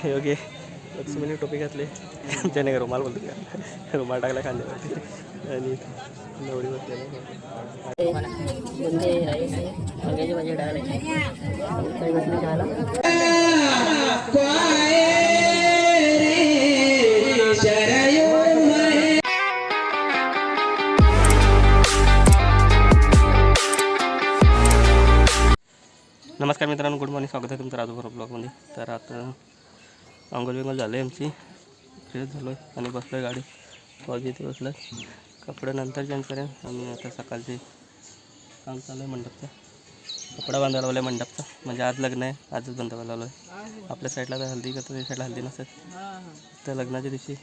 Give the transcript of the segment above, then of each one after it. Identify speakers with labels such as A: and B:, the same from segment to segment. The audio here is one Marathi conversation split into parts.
A: योगी लक्ष्मीने टोपी घातली त्याने का रुमाल बोलतो का रुमाल टाकला खांद्यावरती आणि नवरी बसलेला
B: बुंदे राईस आहे वांग्याची भाजी डाळ आहे काही बसली खायला
A: नमस्कार मित्रांनो, गुड मॉर्निंग. स्वागत आहे तुमचं राजूभर ब्लॉगमध्ये. तर आता अंघोळ बिंगोळ झालं आहे आमची, फ्रेश झालो आहे आणि बसलो आहे गाडी पाऊस इथे बसलं आहे. कपडे नंतर चेंज करेन आणि आता सकाळचे काम चालू आहे मंडपचं. कपडा बांधायला लावला आहे मंडपचा, म्हणजे आज लग्न आहे, आजच बांधायला लावलं आहे. आपल्या साईडला तर हल्दी करतात, त्या साईडला हल्दी नसतात. तर लग्नाच्या दिवशी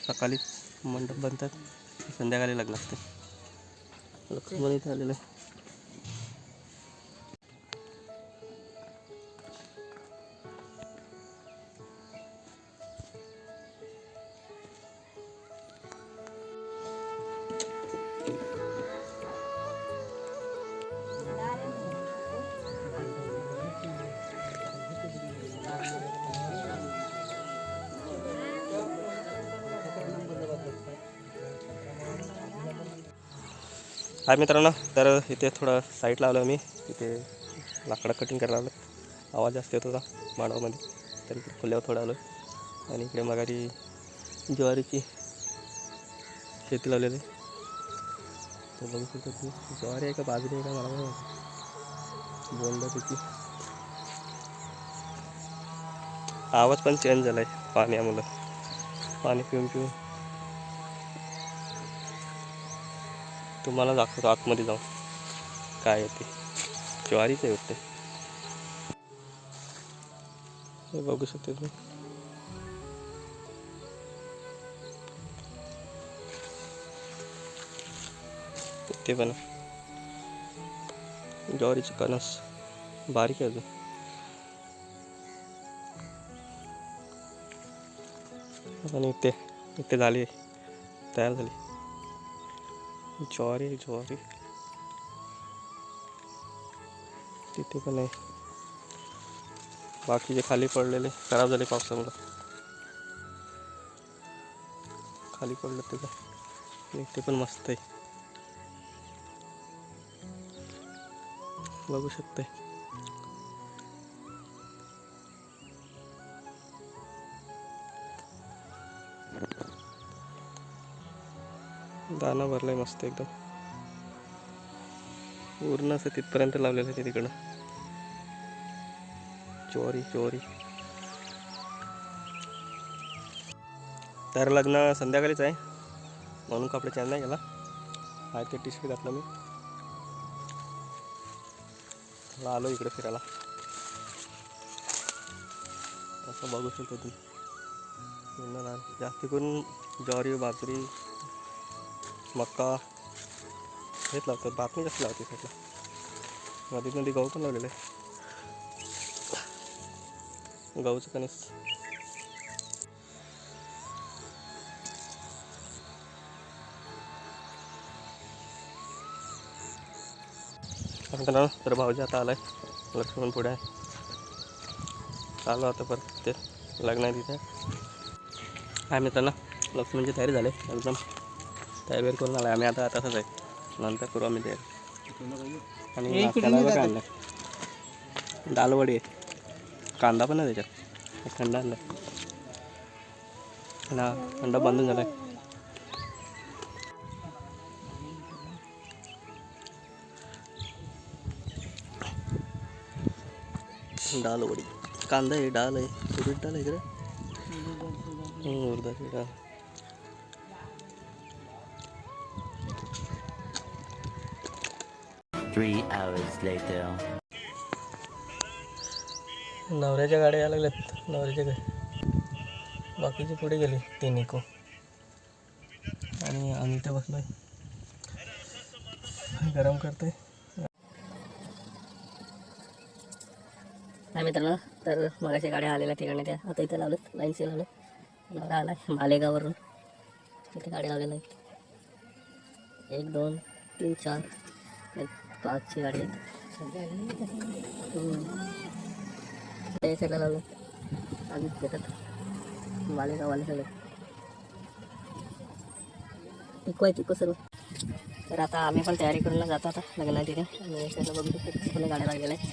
A: सकाळीच मंडप बांधतात, संध्याकाळी लग्न असते. लक्ष्मण इथे आलेलं आहे. हाय मित्रांनो, तर इथे थोडं साईट लावलं आम्ही, इथे लाकडं कटिंग करायला लावलं. आवाज जास्त येत होता मानवामध्ये, तर इकडे खुल्यावर थोडं आलो. आणि इकडे मगारी ज्वारीची शेती लावलेली. तर बघू शकतो की ज्वारी आहे का बाजरी आहे का मला नाही बोललं त्याची. आवाज पण चेंज झाला आहे पाण्यामुळं, पाणी पिऊन पिऊन. तुम्हाला दाखवतो आतमध्ये जाऊन काय येते. ज्वारीच आहे वाटते, हे बघू शकते तुम्ही. ते पण ज्वारीचं कणस बारीक आहे अजून. आणि इथे झाली, तयार झाली ज्वारी. तिथे पण आहे. बाकीचे खाली पडलेले खराब झाले पावसामुळे, खाली पडलं त्याचं. इथे पण मस्त आहे, बघू शकते. दाना भरलाय मस्त एकदम, पूर्ण असं तिथपर्यंत लावलेलं आहे तिकडं ज्वारी. तर लग्न संध्याकाळीच आहे म्हणून कपडे चेंज नाही केला. आहे ते टी शर्ट घातलं मी. थोडा आलो इकडे फिरायला, असं बघू शकतो तुम्ही. जास्त करून ज्वारी, बाजरी, मक्का हेच लावतात. बातमी जास्त लावते साईडला. मध्ये गहू पण लावलेलं आहे, गहूचं कणीस. तर भाऊजी आता आलाय, लक्ष्मण पुढे आहे. चालू आता परत ते लग्न आहे तिथे. काय मित्रांनो, लक्ष्मणची तयारी झाली एकदम, तयारी करून आला. आम्ही आता तसंच आहे, नंतर करू आम्ही तयारी. आणि नाश्त्याला काय आणलं, दालवडी आहे, कांदा पण आहे त्याच्यात. थंड आणलं ना, थंड बांधून झालाय. डालवडी, कांदा आहे, डाळ आहे, उडीद डाळ आहे इकडे, उडदाची डाळ. नवऱ्याच्या गाड्या यायला लागल्यात, नवऱ्याच्या घरी. बाकीची पुढे गेली तीन इको, आणि आम्ही इथे बसलोय गरम करतोय.
B: काय मित्रांनो, तर मगाशी गाड्या आलेल्या ठिकाणी त्या आता इथे लावलेत, लाईनशी लावले. नवरा आला मालेगाववरून, इथे गाडी लावलेल्या आहेत. 1 2 3 4 5ची गाडी आहे. त्या साईडला लावलं आधीच घेतात. मालेगाववाले सगळे टिको आहे टिको सर्व. तर आता आम्ही पण तयारी करून जातो आता लग्नात तिथे. आणि त्याला बघू शकतो पूर्ण गाड्या लागलेल्या आहेत.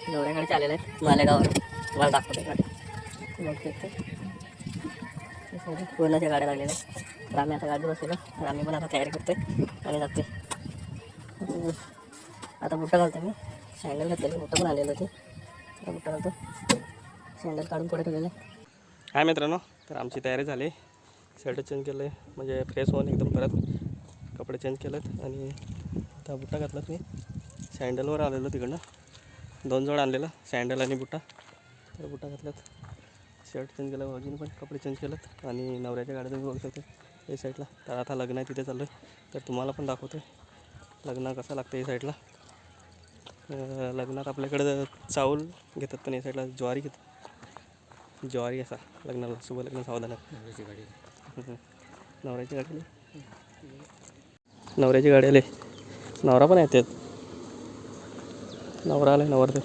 B: नवऱ्याकडे आलेले आहेत मालेगाववर. तुम्हाला दाखवतो गाड्या बघू शकतो. पूर्णच्या गाड्या लागलेल्या आहेत. तर आम्ही आता गाडी बसलेलो. तर आम्ही पण आता तयारी करतोय आणि जाते. आता बुट्टा घालतो मी. सँडल घातलेले बुट्टा पण आलेलं होते. आता बुट्टा घालतो. सँडल काढून पुढे ठेवलेलं आहे.
A: हाय मित्रांनो, तर आमची तयारी झाली. शर्ट चेंज केलं आहे म्हणजे फ्रेश होऊन एकदम परत कपडे चेंज केलेत आणि आता बुट्टा घातलात मी. सँडलवर आलेलो तिकडनं 2 जोड आणलेलं सँडल आणि बुट्टा. तर बुट्टा घातल्यात, शर्ट चेंज केलं, भाऊजीने पण कपडे चेंज केलेत आणि नवऱ्याच्या गाड्या तुम्ही बघू शकता या साईडला. तर आता लग्न आहे तिथे चाललो आहे. तर तुम्हाला पण दाखवतो आहे लग्न कसं लागतं या साईडला. लग्नात आपल्याकडं चावल घेतात पण या साईडला ज्वारी घेतात. ज्वारी असा लग्नाला शुभ लग्न सावधानात. नवऱ्याची गाडी नवऱ्याची गाडी आले. नवरा पण येतात. नवरा आला नवरदेव.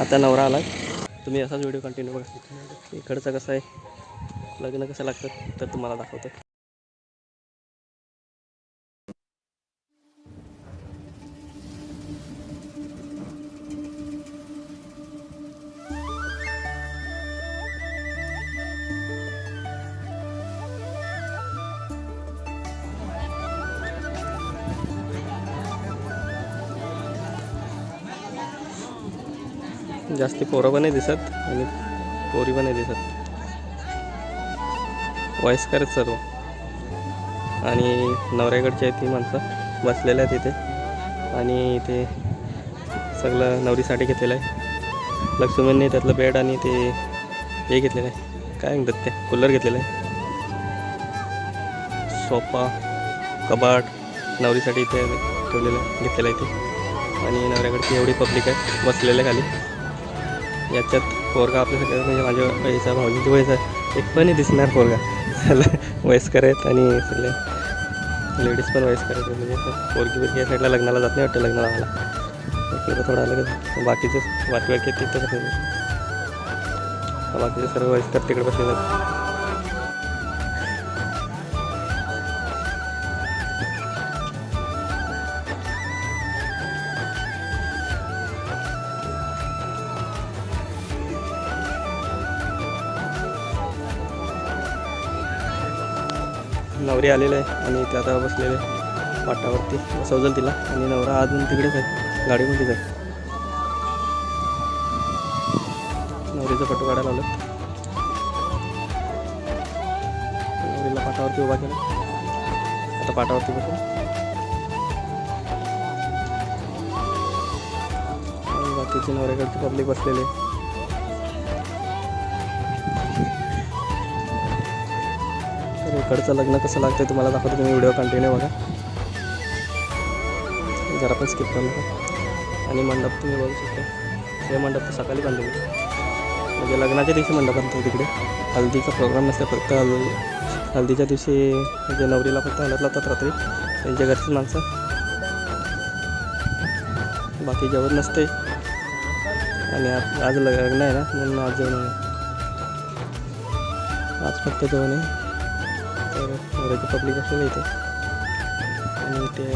A: आता नवरा आला. तुम्ही असाच व्हिडिओ कंटिन्यू बघा. इकडचं कसं आहे लग्न कसं लागतं तर तुम्हाला दाखवतो. जास्ती पोरं पण नाही दिसत आणि पोरी पण नाही दिसत. वयस्कर सर्व. आणि नवऱ्याकडची आहे ती माणसं बसलेल्या आहेत इथे. आणि इथे सगळं नवरीसाठी घेतलेलं आहे. लक्ष्मींनी त्यातलं बेड आणि ते हे घेतलेलं आहे, काय म्हणतात ते, कूलर घेतलेलं आहे. सोफा कबाड नवरीसाठी इथे ठेवलेलं घेतलेलं आहे ते. आणि नवऱ्याकडची एवढी पब्लिक आहे बसलेलं खाली. याच्यात पोरगा आपल्या सगळ्यात म्हणजे माझ्या वयचा भाऊजीची वयचा एक पण दिसणार पोरगा. सगळं वयस्कर आहेत आणि सगळे लेडीज पण वयस्कर आहेत. म्हणजे पोरगी बिरगी या साईडला लग्नाला जात नाही वाटतं लग्न लावायला. इकडं थोडं अलग बाकीचे वाटवाडके तिथे बसलेले. बाकीचे सर्व वयस्कर तिकडे बसलेले आहेत. नवरी आलेलं आहे आणि ते आता बसलेले पाटावरती बसवजल तिला. आणि नवरा अजून तिकडेच आहे, गाडीमध्येच आहे. नवरीचा फोटो काढायला आलं. नवरीला पाटावरती उभा केला. आता पाटावरती बसून आणि बाकीचे नवऱ्याकडचे पब्लिक बसलेले. तर इकडचं लग्न कसं लागतं तुम्हाला दाखवतो. तुम्ही व्हिडिओ कंटिन्यू बघा, जरा पण स्किप करू नका. आणि मंडप तुम्ही बघू शकता. हे मंडप तर सकाळी बांधलेले म्हणजे लग्नाच्या दिवशी मंडप बांधतो तिकडे. हल्दीचा प्रोग्राम नसते, फक्त हल्दीच्या दिवशी म्हणजे नवरीला फक्त हलत लावतात रात्री त्यांच्या घरची माणसं. बाकी जेवण नसते. आणि आज लग्न आहे ना म्हणून आज जेवण आहे. आज फक्त जेवण आहे. तर नवऱ्याची पब्लिक असेल इथे. आणि इथे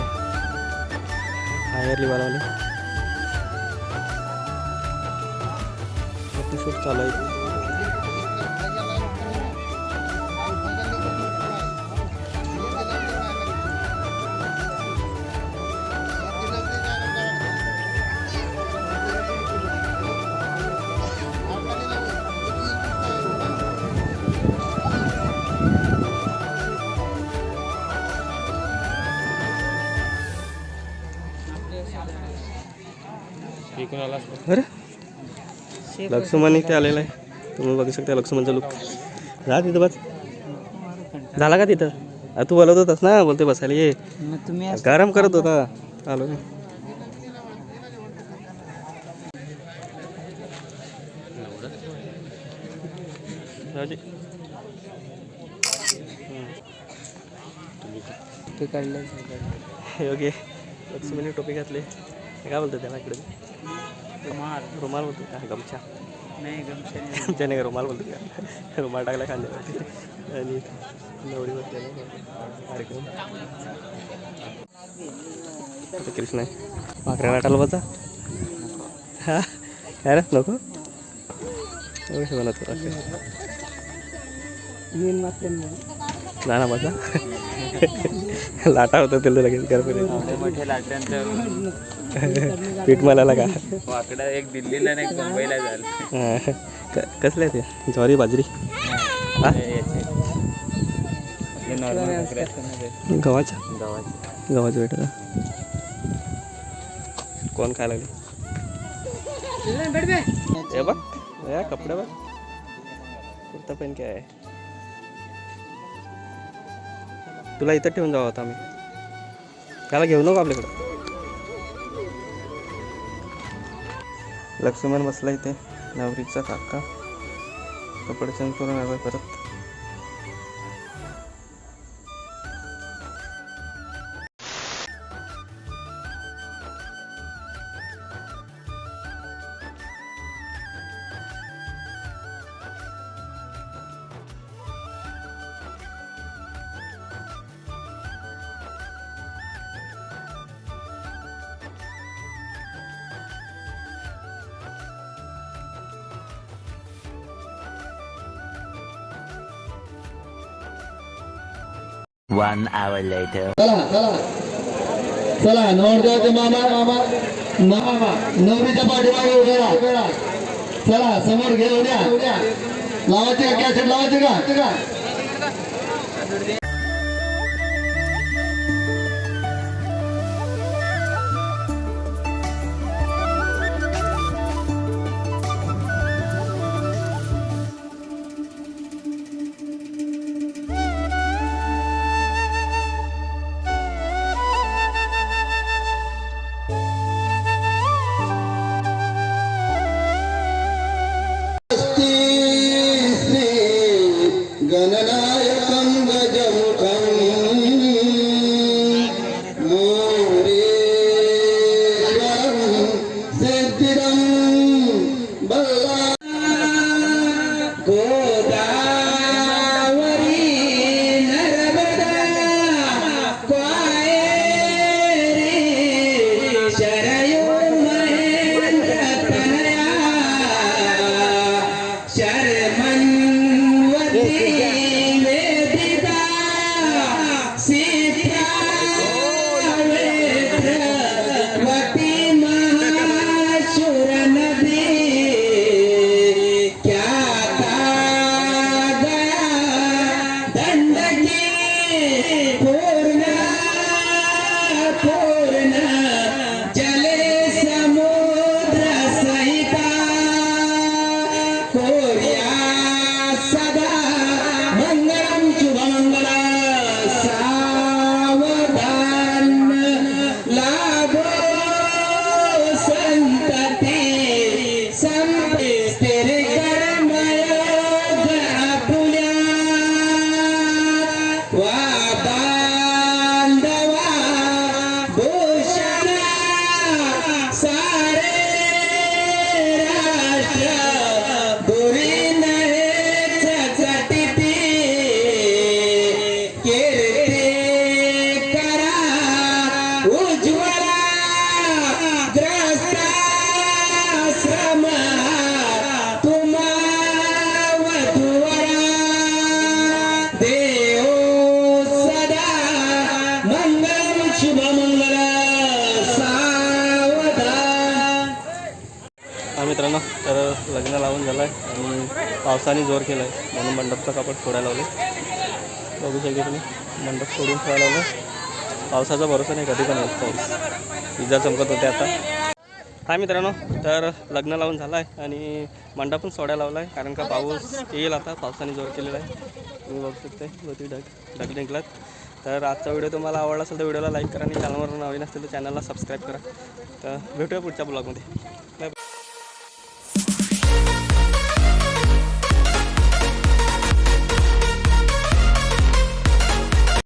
A: हायरली बनवले शूट चालू आहे. अरे लक्ष्मण इथे आलेला आहे, तुम्ही बघू शकता लक्ष्मणचा लुक. जा तिथं बस. झाला का तिथं? तू बोलत होतास ना, बोलते बसायला ये. गरम करत होता. आलो ना. योग्य लक्ष्मणने टोपी घातली. काय बोलतो त्याला इकडे रुमाल बोलतो का गमछा
C: नाही गमछा
A: गमछा नाही का रुमाल बोलतो का रुमाल टाकला खांद्यावरती आणि नवरी बसलेला कार्यक्रम आता कृष्ण आहे भाकऱ्या वाटायला बसा हा काय रे नको कसे बनवतो ना ना बसा लाटा होता त्याला लगेच कर
C: मोठे लाटांचं
A: पीठ मलाला का
C: वाकडा एक दिल्लीला आणि एक मुंबईला झालं
A: कसलं आहे ते ज्वारी बाजरी हा
C: हे नॉर्मल भाकरी असतं ना ते
A: गव्हाच्या
C: गव्हाचे
A: गव्हाचं भेटलं कोण खायला लागले हे बघ या कपडे बघ कुर्ता पेन काय आहे तुला इथं ठेवून जावं होता आम्ही त्याला घेऊ नको आपल्याकडं लक्ष्मण बसला इथे नवरीचा काका कपडे चेंज करून आला परत
D: One hour later.
E: चला नवरदेवाचे मामा नवरीच्या पाठीमागे उभे राहा चला समोर घे उद्या लावायचे का कॅसेट लावायचे का गणनायकं गजमुखं मोरेश्वरं सिद्धिदं बल्ला गोदावरी नर्मदा कावेरी शरयू महेंद्र तनया शर्मन्वती वेदिता सीतावेत्रवती महाशूर नदी ख्याता गया दंडकी पूर्ण जले समुद्र सहिता कोर्या सदा मंगलम शुभमंगल सावधान लाभो संतति संस्थिर कर्मय आपुल्या वा बांधवा भूषण सारे राष्ट्र बुरी नहे चचटिती कीर्ती करा उज्ज्वला ग्रस्ताश्रम तुम्हा वधूवरा देव सदा मंगल शुभमंगल सावधान
A: हा मित्रांनो तर लग्न लावून झालं आहे आणि पावसाने जोर केला आहे म्हणून मंडपचं कापड सोडायला लावलं बघू शकते तुम्ही मंडप सोडून ठेवायला लावलं पावसाचा भरोसा नाही कधी पण येईल पाऊस विजा चमकत होते आता हा मित्रांनो तर लग्न लावून झालं आहे आणि मंडप पण सोडायला लावला आहे कारण का पाऊस येईल आता पावसाने जोर केलेला आहे तुम्ही बघू शकता होती ढग निघलात तर आजचा व्हिडिओ तुम्हाला आवडला असेल तर व्हिडिओला लाईक करा आणि चॅनलवर नवीन असतील तर चॅनलला सबस्क्राईब करा तर भेटूया पुढच्या ब्लॉगमध्ये बाय.